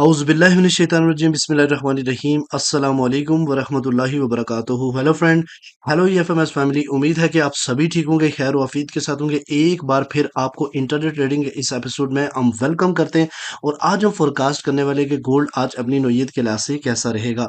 औज़ुबिल्लाहिमिनश्शैतानिर्रजीम बिस्मिल्लाहिर्रहमानिर्रहीम अस्सलाम वालेकुम वरहमतुल्लाहि वबरकातुहू। Hello friend, hello EFMS family. उम्मीद है कि आप सभी ठीक होंगे, खैर वाफियत के साथ होंगे। एक बार फिर आपको इंटरनेट ट्रेडिंग के इस एपिसोड में हम वेलकम करते हैं और आज हम फोरकास्ट करने वाले कि गोल्ड आज अपनी नौयत के लिहाज से कैसा रहेगा।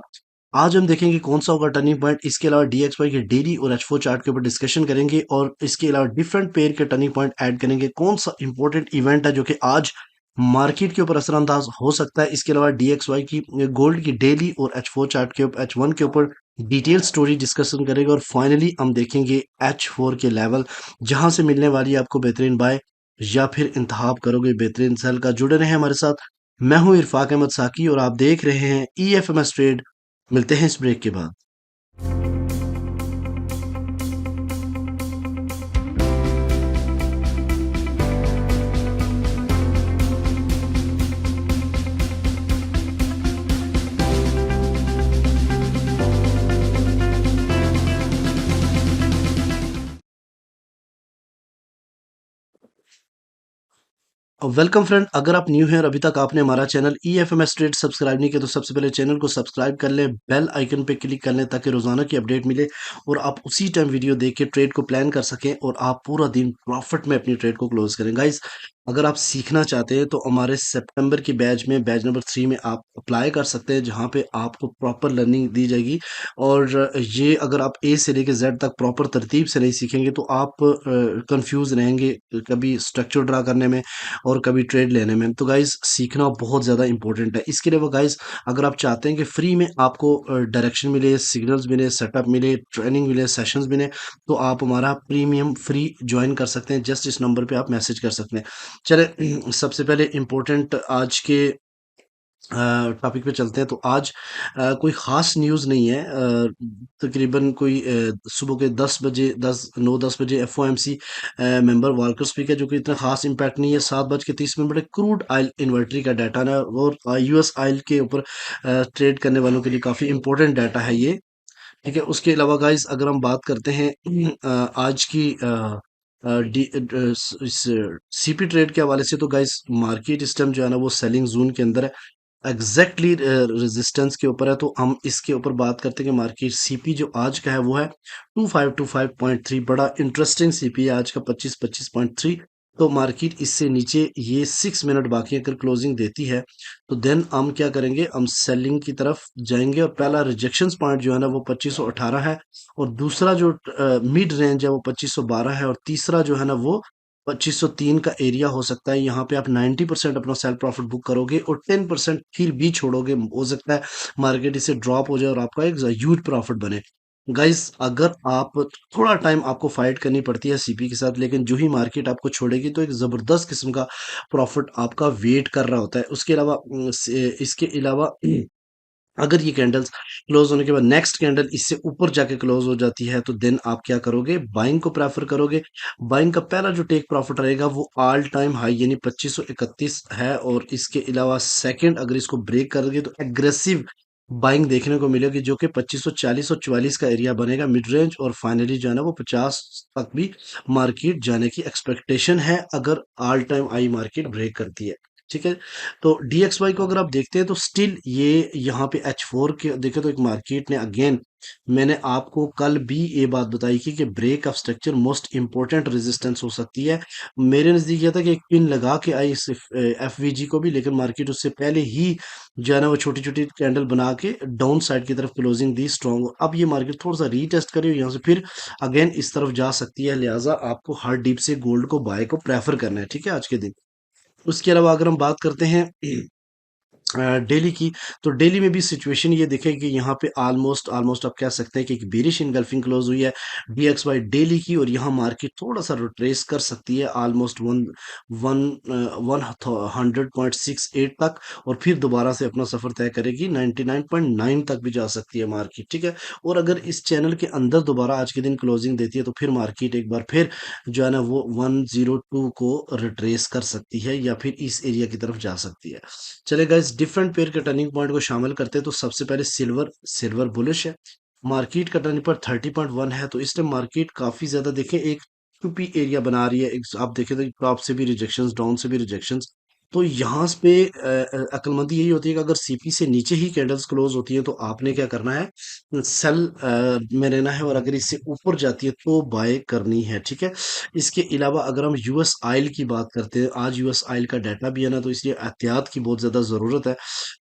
आज हम देखेंगे कौन सा होगा टर्निंग पॉइंट। इसके अलावा डीएक्सवाई के डेली और एच4 चार्ट के ऊपर डिस्कशन करेंगे और इसके अलावा डिफरेंट पेयर के टर्निंग पॉइंट ऐड करेंगे। कौन सा इंपॉर्टेंट इवेंट है जो कि आज मार्केट के ऊपर असरअंदाज हो सकता है। इसके अलावा डीएक्सवाई की गोल्ड की डेली और एच4 चार्ट के ऊपर एच1 के ऊपर डिटेल स्टोरी डिस्कशन करेंगे और फाइनली हम देखेंगे एच4 के लेवल जहां से मिलने वाली है आपको बेहतरीन बाय या फिर इंतहाब करोगे बेहतरीन सेल का। जुड़े रहे हमारे साथ। मैं हूं इरफाक अहमद साकी और आप देख रहे हैं ईएफएमएस ट्रेड। मिलते हैं इस ब्रेक के बाद। वेलकम फ्रेंड, अगर आप न्यू हैं और अभी तक आपने हमारा channel E F M S trade subscribe नहीं किया तो सबसे पहले चैनल को सब्सक्राइब कर लें, बेल आइकन पे क्लिक कर लें ताकि रोजाना की अपडेट मिले और आप उसी टाइम वीडियो देख के ट्रेड को प्लान कर सकें और आप पूरा दिन प्रॉफिट में अपनी ट्रेड को क्लोज करें। गाइस, अगर आप सीखना चाहते हैं तो हमारे सितंबर की बैच में बैच नंबर 3 में आप अप्लाई कर सकते हैं जहां पे आपको प्रॉपर लर्निंग दी जाएगी। और ये अगर आप ए से लेकर जेड तक प्रॉपर तरतीब से नहीं सीखेंगे तो आप कंफ्यूज रहेंगे, कभी स्ट्रक्चर ड्रा करने में और कभी ट्रेड लेने में। तो गाइज सीखना बहुत ज़्यादा इंपॉर्टेंट है। इसके अलावा गाइज, अगर आप चाहते हैं कि फ्री में आपको डायरेक्शन मिले, सिग्नल्स मिले, सेटअप मिले, ट्रेनिंग मिले, सेशंस मिले, तो आप हमारा प्रीमियम फ्री ज्वाइन कर सकते हैं। जस्ट इस नंबर पे आप मैसेज कर सकते हैं। चले सबसे पहले इम्पोर्टेंट आज के टॉपिक पे चलते हैं। तो आज कोई ख़ास न्यूज़ नहीं है। तकरीबन कोई सुबह के 10 बजे 10 बजे एफओएमसी मेंबर वाल्कर स्पीक है जो कि इतना ख़ास इम्पैक्ट नहीं है। 7:30 पर क्रूड ऑयल इन्वेंटरी का डाटा ना और यूएस ऑयल के ऊपर ट्रेड करने वालों के लिए काफ़ी इंपॉर्टेंट डाटा है ये। ठीक है, उसके अलावा गाइस अगर हम बात करते हैं आज की इस सीपी ट्रेड के हवाले से तो गाइस मार्केट इस टाइम जो है ना वो सेलिंग जोन के अंदर है। एग्जैक्टली रेजिस्टेंस के ऊपर है। तो हम इसके ऊपर बात करते हैं कि मार्केट सीपी जो आज का है वो है 2525.3। बड़ा इंटरेस्टिंग सीपी है आज का 2525.3। तो मार्केट इससे नीचे ये 6 मिनट बाकी अगर क्लोजिंग देती है तो देन हम क्या करेंगे, हम सेलिंग की तरफ जाएंगे। और पहला रिजेक्शन पॉइंट जो है ना वो 2518 है और दूसरा जो मिड रेंज है वो 2512 है और तीसरा जो है ना वो 2503 का एरिया हो सकता है। यहाँ पे आप 90% अपना सेल प्रॉफिट बुक करोगे और 10% फिर भी छोड़ोगे। हो सकता है मार्केट इसे ड्रॉप हो जाए और आपका एक ह्यूज प्रॉफिट बने। गाइस, अगर आप थोड़ा टाइम आपको फाइट करनी पड़ती है सीपी के साथ, लेकिन जो ही मार्केट आपको छोड़ेगी तो एक जबरदस्त किस्म का प्रॉफिट आपका वेट कर रहा होता है। उसके अलावा इसके अलावा अगर ये कैंडल्स क्लोज होने के बाद नेक्स्ट कैंडल इससे ऊपर जाके क्लोज हो जाती है तो देन आप क्या करोगे, बाइंग को प्रेफर करोगे। बाइंग का पहला जो टेक प्रॉफिट रहेगा वो ऑल टाइम हाई यानी 2531 है और इसके अलावा सेकंड अगर इसको ब्रेक करोगे तो एग्रेसिव बाइंग देखने को मिलेगी जो कि 2540 और 44 का एरिया बनेगा मिड रेंज और फाइनली जो है ना वो 50 तक भी मार्केट जाने की एक्सपेक्टेशन है अगर all time high market break करती है। ठीक है, तो डीएक्सवाई को अगर आप देखते हैं तो स्टिल ये यहाँ पे एच4 के देखे तो एक मार्केट ने अगेन, मैंने आपको कल भी ये बात बताई कि break of structure most important resistance हो सकती है। मेरे नज़दीक यह था कि एक पिन लगा के आई इस एफवीजी को भी, लेकिन मार्केट उससे पहले ही जो है ना वो छोटी छोटी कैंडल बना के डाउन साइड की तरफ क्लोजिंग दी स्ट्रॉन्ग। अब ये मार्केट थोड़ा सा रीटेस्ट करे यहाँ से फिर अगेन इस तरफ जा सकती है, लिहाजा आपको हर डीप से गोल्ड को बाय को प्रेफर करना है। ठीक है, आज के दिन। उसके अलावा अगर हम बात करते हैं डेली की, तो डेली में भी सिचुएशन ये दिखे कि यहाँ पे ऑलमोस्ट ऑलमोस्ट आप कह सकते हैं कि एक बेरिश इनगल्फिंग क्लोज हुई है डीएक्सवाई डेली की और यहाँ मार्केट थोड़ा सा रिट्रेस कर सकती है ऑलमोस्ट वन वन 100.68 तक और फिर दोबारा से अपना सफर तय करेगी 99.9 तक भी जा सकती है मार्केट। ठीक है, और अगर इस चैनल के अंदर दोबारा आज के दिन क्लोजिंग देती है तो फिर मार्केट एक बार फिर जो है ना वो 102 को रिट्रेस कर सकती है या फिर इस एरिया की तरफ जा सकती है। चले गाइस, डिफरेंट पेयर के टर्निंग पॉइंट को शामिल करते हैं। तो सबसे पहले सिल्वर, सिल्वर बुलिश है। मार्केट का टर्निंग पॉइंट 30.1 है। तो इस टाइम मार्केट काफी ज्यादा देखें एक चुपी एरिया बना रही है। आप देखें तो टॉप से भी रिजेक्शंस, डाउन से भी रिजेक्शंस, तो यहाँ पे अक्लमंदी यही होती है कि अगर सीपी से नीचे ही कैंडल्स क्लोज होती है तो आपने क्या करना है, सेल में रहना है, और अगर इससे ऊपर जाती है तो बाय करनी है, ठीक है। इसके अलावा अगर हम यूएस ऑयल की बात करते हैं, आज यूएस ऑयल का डाटा भी है ना, तो इसलिए एहतियात की बहुत ज्यादा जरूरत है।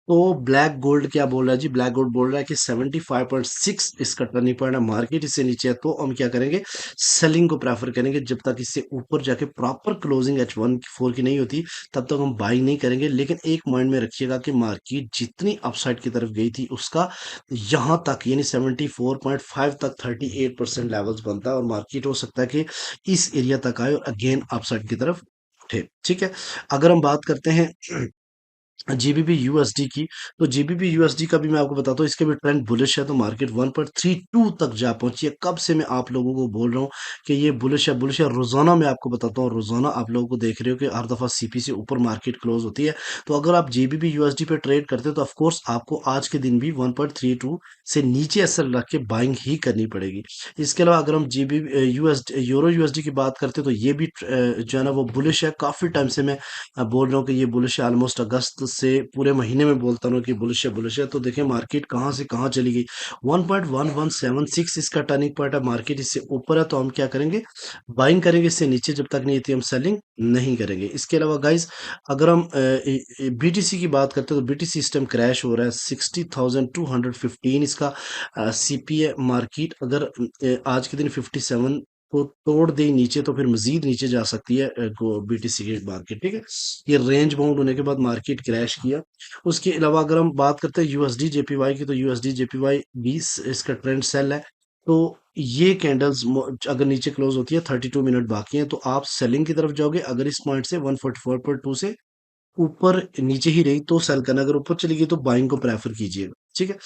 तो ब्लैक गोल्ड क्या बोल रहा है जी, ब्लैक गोल्ड बोल रहा है कि 75.6 इसका टर्निंग पॉइंट है, मार्केट इससे नीचे है तो हम क्या करेंगे, सेलिंग को प्रेफर करेंगे। जब तक इससे ऊपर जाके प्रॉपर क्लोजिंग H1 4 की नहीं होती तब तक हम बाइंग नहीं करेंगे। लेकिन एक माइंड में रखिएगा कि मार्केट जितनी अपसाइड की तरफ गई थी उसका यहाँ तक यानी 74.5 तक 38% लेवल्स बनता है, और मार्केट हो सकता है कि इस एरिया तक आए और अगेन अपसाइड की तरफ उठे, ठीक है। अगर हम बात करते हैं जीबीपी यूएसडी की, तो जीबीपी यूएसडी का भी मैं आपको बताता हूँ, इसके भी ट्रेंड बुलिश है। तो मार्केट 1.32 तक जा पहुंची है। कब से मैं आप लोगों को बोल रहा हूँ कि ये बुलिश है, बुलिश है। रोजाना मैं आपको बताता हूँ, रोजाना आप लोगों को देख रहे हो कि हर दफा सीपी से ऊपर मार्केट क्लोज होती है। तो अगर आप जीबीपी यूएसडी पे ट्रेड करते हो तो ऑफकोर्स आपको आज के दिन भी 1.32 से नीचे एसएल रख के बाइंग ही करनी पड़ेगी। इसके अलावा अगर हम जीबी यूएस यूरो यूएसडी की बात करते हैं तो ये भी जो है ना वो बुलिश है। काफी टाइम से मैं बोल रहा हूँ कि ये बुलिश है, ऑलमोस्ट अगस्त से पूरे महीने में बोलता हूँ कि बुलिश है, बुलिश है। तो देखिए मार्केट कहाँ से कहाँ चली गई, 1.1176 इसका टर्निंग पॉइंट है, मार्केट इससे ऊपर है तो हम क्या करेंगे, बाइंग करेंगे। इससे नीचे जब तक नहीं थी हम सेलिंग नहीं करेंगे। इसके अलावा गाइस अगर हम बीटीसी की बात करते हैं तो बीटीसी सिस्टम क्रैश हो रहा है, 60,215 इसका सीपी है। मार्केट अगर आज के दिन 57 को तोड़ दे नीचे तो फिर मजीद नीचे जा सकती है बीटीसी की मार्केट, ठीक है। ये रेंज बाउंड होने के बाद मार्केट क्रैश किया। उसके अलावा अगर हम बात करते हैं यूएसडी जेपीवाई की, तो यूएसडी जेपीवाई 20 इसका ट्रेंड सेल है। तो ये कैंडल्स अगर नीचे क्लोज होती है, 32 मिनट बाकी हैं तो आप सेलिंग की तरफ जाओगे। अगर इस पॉइंट से 144.2 से ऊपर नीचे ही रही तो सेल करना, अगर ऊपर चली गई तो बाइंग को प्रेफर कीजिएगा, ठीक है।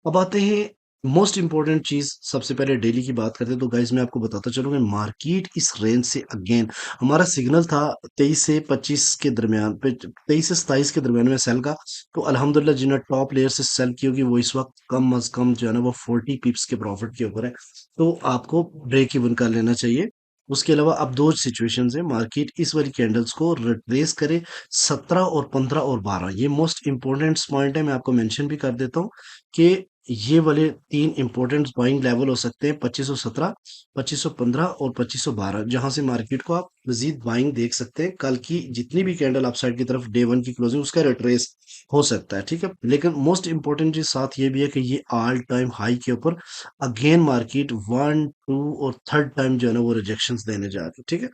अब आते हैं मोस्ट इंपॉर्टेंट चीज, सबसे पहले डेली की बात करते हैं। तो गाइज मैं आपको बताता चलूंगा, मार्केट इस रेंज से अगेन, हमारा सिग्नल था 23 से 25 के दरमियान पे, 23 से 27 के दरमियान में सेल का। तो अल्हम्दुलिल्लाह जिन्हें टॉप प्लेयर से सेल की होगी वो इस वक्त कम अज कम जो है ना वो 40 पिप्स के प्रॉफिट के ऊपर है। तो आपको ब्रेक इवन कर लेना चाहिए। उसके अलावा अब दो सिचुएशंस है, मार्केट इस वाली कैंडल्स को रिट्रेस करे 17 और 15 और 12, ये मोस्ट इंपॉर्टेंट पॉइंट है। मैं आपको मेंशन भी कर देता हूँ कि ये वाले तीन इंपॉर्टेंट बाइंग लेवल हो सकते हैं, 2517, 2515 और 2512, जहां से मार्केट को आप मजीद बाइंग देख सकते हैं। कल की जितनी भी कैंडल अपसाइड की तरफ डे वन की क्लोजिंग उसका रिट्रेस हो सकता है, ठीक है। लेकिन मोस्ट इंपॉर्टेंट चीज साथ ये भी है कि ये ऑल टाइम हाई के ऊपर अगेन मार्केट 1 2 और थर्ड टाइम जो है ना वो रिजेक्शन देने जा रही है, ठीक है।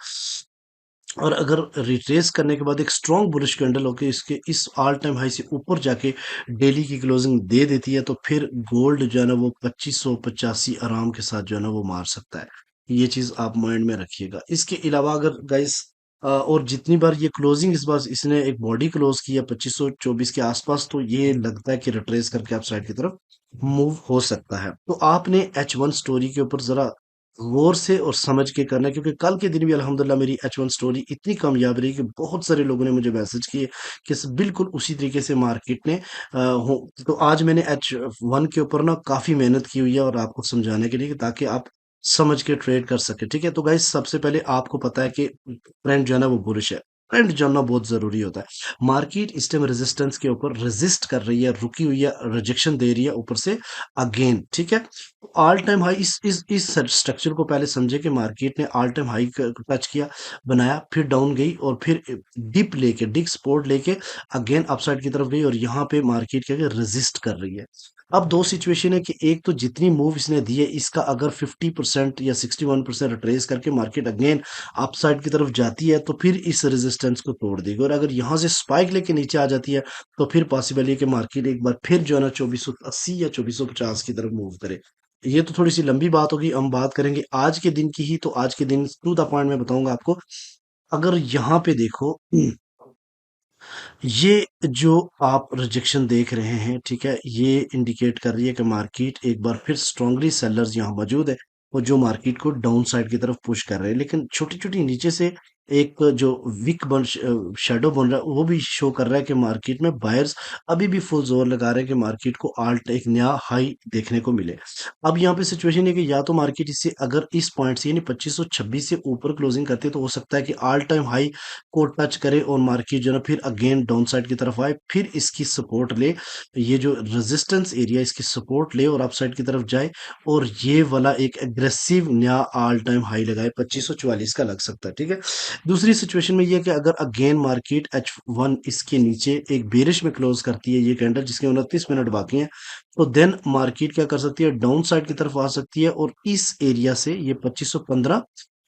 और अगर रिट्रेस करने के बाद एक स्ट्रॉन्ग बुलिश कैंडल होकर इसके इस ऑल टाइम हाई से ऊपर जाके डेली की क्लोजिंग दे देती है तो फिर गोल्ड जो है ना वो 2585 आराम के साथ जो है ना वो मार सकता है। ये चीज आप माइंड में रखिएगा। इसके अलावा अगर गाइस और जितनी बार ये क्लोजिंग इस बार इसने एक बॉडी क्लोज किया 2524 के आसपास, तो ये लगता है कि रिट्रेस करके आप साइड की तरफ मूव हो सकता है। तो आपने H1 स्टोरी के ऊपर जरा गौर से और समझ के करना है, क्योंकि कल के दिन भी अल्हम्दुलिल्लाह मेरी H1 स्टोरी इतनी कामयाब रही कि बहुत सारे लोगों ने मुझे मैसेज किए कि बिल्कुल उसी तरीके से मार्केट ने हो। तो आज मैंने H1 के ऊपर ना काफी मेहनत की हुई है और आपको समझाने के लिए कि ताकि आप समझ के ट्रेड कर सके, ठीक है। तो गाइस सबसे पहले आपको पता है कि ट्रेंड जो है ना वो बुलिश है, ट्रेंड जानना बहुत जरूरी होता है। मार्केट इस टाइम रेजिस्टेंस के ऊपर रेजिस्ट कर रही है, रुकी हुई है, रिजेक्शन दे रही है ऊपर से अगेन, ठीक है। ऑल टाइम हाई इस स्ट्रक्चर को पहले समझे कि मार्केट ने ऑल टाइम हाई टच किया, बनाया, फिर डाउन गई और फिर डिप सपोर्ट लेके अगेन अपसाइड की तरफ गई और यहाँ पे मार्केट क्या रेजिस्ट कर रही है। अब दो सिचुएशन है कि एक तो जितनी मूव इसने दी है इसका अगर 50% या 61% रिट्रेस करके मार्केट अगेन अपसाइड की तरफ जाती है तो फिर इस रेजिस्टेंस को तोड़ देगी, और अगर यहाँ से स्पाइक लेके नीचे आ जाती है तो फिर पॉसिबल है कि मार्केट एक बार फिर जो है ना 2480 या 2450 की तरफ मूव करे। ये तो थोड़ी सी लंबी बात होगी, हम बात करेंगे आज के दिन की ही। तो आज के दिन टू द पॉइंट मैं बताऊंगा आपको। अगर यहाँ पे देखो, ये जो आप रिजेक्शन देख रहे हैं, ठीक है, ये इंडिकेट कर रही है कि मार्केट एक बार फिर स्ट्रांगली सेलर्स यहाँ मौजूद है और जो मार्केट को डाउन साइड की तरफ पुश कर रहे हैं। लेकिन छोटी छोटी नीचे से एक जो वीक बन शेडो बन रहा है वो भी शो कर रहा है कि मार्केट में बायर्स अभी भी फुल जोर लगा रहे हैं कि मार्केट को आल्ट एक नया हाई देखने को मिले। अब यहाँ पे सिचुएशन है कि या तो मार्केट इससे अगर इस पॉइंट से यानी 2526 से ऊपर क्लोजिंग करती है तो हो सकता है कि ऑल टाइम हाई को टच करे और मार्केट जो है ना फिर अगेन डाउन साइड की तरफ आए, फिर इसकी सपोर्ट ले, ये जो रेजिस्टेंस एरिया इसकी सपोर्ट ले और अपसाइड की तरफ जाए और ये वाला एक एग्रेसिव नया ऑल टाइम हाई लगाए 2544 का लग सकता है। ठीक है, दूसरी सिचुएशन में ये है कि अगर अगेन मार्केट H1 इसके नीचे एक बेरिश में क्लोज करती है ये कैंडल जिसके 29 मिनट बाकी हैं, तो देन मार्केट क्या कर सकती है, डाउन साइड की तरफ आ सकती है और इस एरिया से ये 2515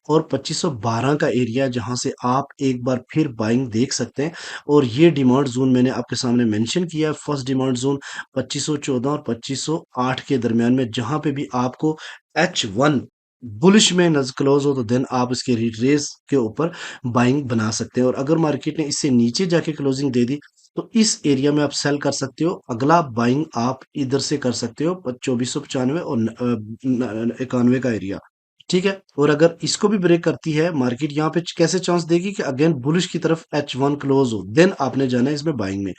और 2512 का एरिया जहां से आप एक बार फिर बाइंग देख सकते हैं। और ये डिमांड जोन मैंने आपके सामने मेंशन किया है, फर्स्ट डिमांड जोन 2514 और 2508 के दरमियान में, जहां पे भी आपको H1 बुलिश में नज क्लोज हो तो देन आप इसके रिट्रेस के ऊपर बाइंग बना सकते हैं। और अगर मार्केट ने इससे नीचे जाके क्लोजिंग दे दी तो इस एरिया में आप सेल कर सकते हो, अगला बाइंग आप इधर से कर सकते हो 2495 और 91 का एरिया। ठीक है, और अगर इसको भी ब्रेक करती है मार्केट, यहाँ पे कैसे चांस देगी कि अगेन बुलिश की तरफ H1 क्लोज हो, देन आपने जाना है इसमें बाइंग में।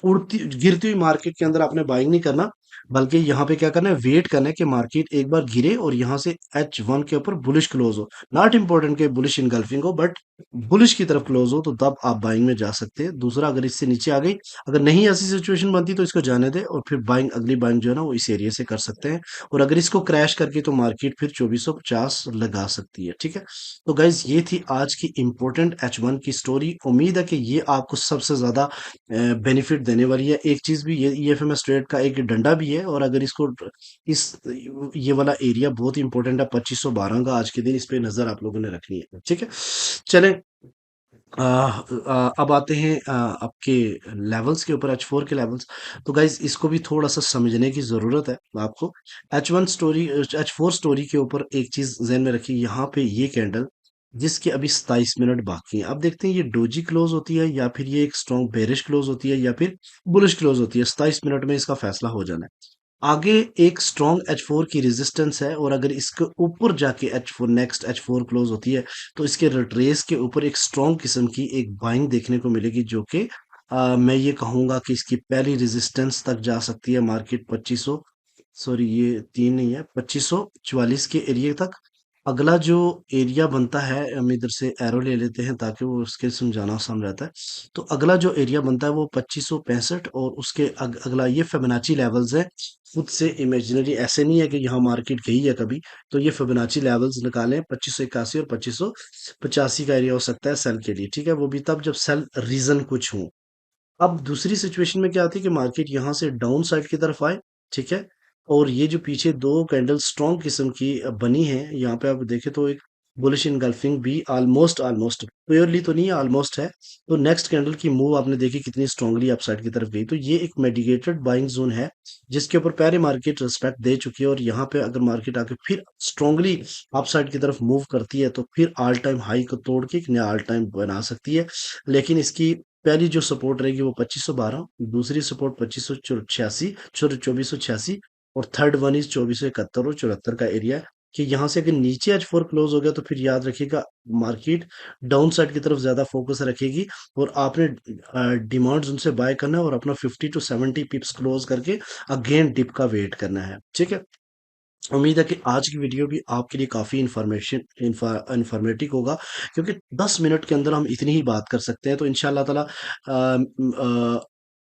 उड़ती गिरती हुई मार्केट के अंदर आपने बाइंग नहीं करना, बल्कि यहाँ पे क्या करना है, वेट करना है कि मार्केट एक बार गिरे और यहाँ से H1 के ऊपर बुलिश क्लोज हो। नॉट इंपॉर्टेंट कि बुलिश इनगल्फिंग हो, बट बुलिश की तरफ क्लोज हो तो तब आप बाइंग में जा सकते हैं। दूसरा, अगर इससे नीचे आ गई, अगर नहीं ऐसी सिचुएशन बनती तो इसको जाने दे और फिर बाइंग, अगली बाइंग जो है ना वो इस एरिया से कर सकते हैं। और अगर इसको क्रैश करके तो मार्केट फिर 2450 लगा सकती है। ठीक है, तो गाइज ये थी आज की इंपॉर्टेंट H1 की स्टोरी। उम्मीद है कि ये आपको सबसे ज्यादा बेनिफिट देने वाली है। एक चीज भी, ये ईएफएमएस ट्रेड का एक डंडा भी है, और अगर इसको इस ये वाला एरिया बहुत इंपॉर्टेंट है 2512 का, आज के दिन इस पे नजर आप लोगों ने रखनी है। ठीक है, चलें, अब आते हैं आपके लेवल्स के ऊपर, H4 के लेवल्स। तो गाइज इसको भी थोड़ा सा समझने की जरूरत है आपको। H1 स्टोरी, H4 स्टोरी के ऊपर एक चीज ध्यान में रखिए, यहाँ पे ये कैंडल जिसके अभी 27 मिनट बाकी हैं, अब देखते हैं ये डोजी क्लोज होती है या फिर ये एक स्ट्रॉन्ग बेरिश क्लोज होती है या फिर बुलिश क्लोज होती है। 27 मिनट में इसका फैसला हो जाना है। आगे एक स्ट्रॉन्ग H4 की रेजिस्टेंस है, और अगर इसके ऊपर जाके H4 नेक्स्ट H4 क्लोज होती है तो इसके रिट्रेस के ऊपर एक स्ट्रॉन्ग किस्म की एक बाइंग देखने को मिलेगी, जो कि मैं ये कहूंगा कि इसकी पहली रेजिस्टेंस तक जा सकती है मार्केट 2500, सॉरी ये तीन नहीं है, 2544 के एरिया तक। अगला जो एरिया बनता है, हम इधर से एरो ले लेते हैं ताकि वो उसके समझाना आसान रहता है। तो अगला जो एरिया बनता है वो 2565, और उसके अगला ये फिबोनाची लेवल्स है, खुद से इमेजिनरी, ऐसे नहीं है कि यहाँ मार्केट गई है कभी। तो ये फिबोनाची लेवल्स निकालें, 2581 और 2585 का एरिया हो सकता है सेल के लिए। ठीक है, वो भी तब जब सेल रीजन कुछ हो। अब दूसरी सिचुएशन में क्या आती है कि मार्केट यहाँ से डाउन साइड की तरफ आए। ठीक है, और ये जो पीछे दो कैंडल स्ट्रॉन्ग किस्म की बनी है, यहाँ पे आप देखें तो एक बुलिश इनगल्फिंग भी ऑलमोस्ट ऑलमोस्ट प्योरली तो नहीं है, ऑलमोस्ट है। तो नेक्स्ट कैंडल की मूव आपने देखी कितनी स्ट्रांगली अपसाइड की तरफ गई, तो ये एक मेडिकेटेड बाइंग जोन है जिसके ऊपर पहले मार्केट रिस्पेक्ट दे चुकी है। और यहाँ पे अगर मार्केट आके फिर स्ट्रांगली अपसाइड की तरफ मूव करती है तो फिर ऑल टाइम हाई को तोड़ के एक नया ऑल टाइम बना सकती है। लेकिन इसकी पहली जो सपोर्ट रहेगी वो 2512, दूसरी सपोर्ट 2586, 2486, और थर्ड वन इज 2471 और 74 का एरिया है। कि यहाँ से अगर नीचे H4 क्लोज हो गया तो फिर याद रखिएगा मार्केट डाउन साइड की तरफ ज्यादा फोकस रखेगी, और आपने डिमांड्स उनसे बाय करना है और अपना 50 to 70 पिप्स क्लोज करके अगेन डिप का वेट करना है। ठीक है, उम्मीद है कि आज की वीडियो भी आपके लिए काफ़ी इंफॉर्मेटिव होगा, क्योंकि 10 मिनट के अंदर हम इतनी ही बात कर सकते हैं। तो इंशाल्लाह ताला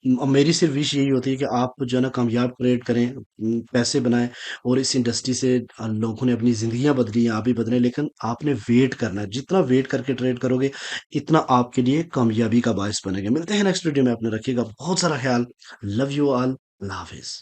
मेरी सिर्फ विश यही होती है कि आप जो है ना कामयाब क्रिएट करें, पैसे बनाएं, और इस इंडस्ट्री से लोगों ने अपनी जिंदगियां बदली हैं, आप भी बदलें, लेकिन आपने वेट करना है। जितना वेट करके ट्रेड करोगे इतना आपके लिए कामयाबी का बायस बनेगा। मिलते हैं नेक्स्ट वीडियो में, अपने रखिएगा बहुत सारा ख्याल। Love you all, Allah Hafiz.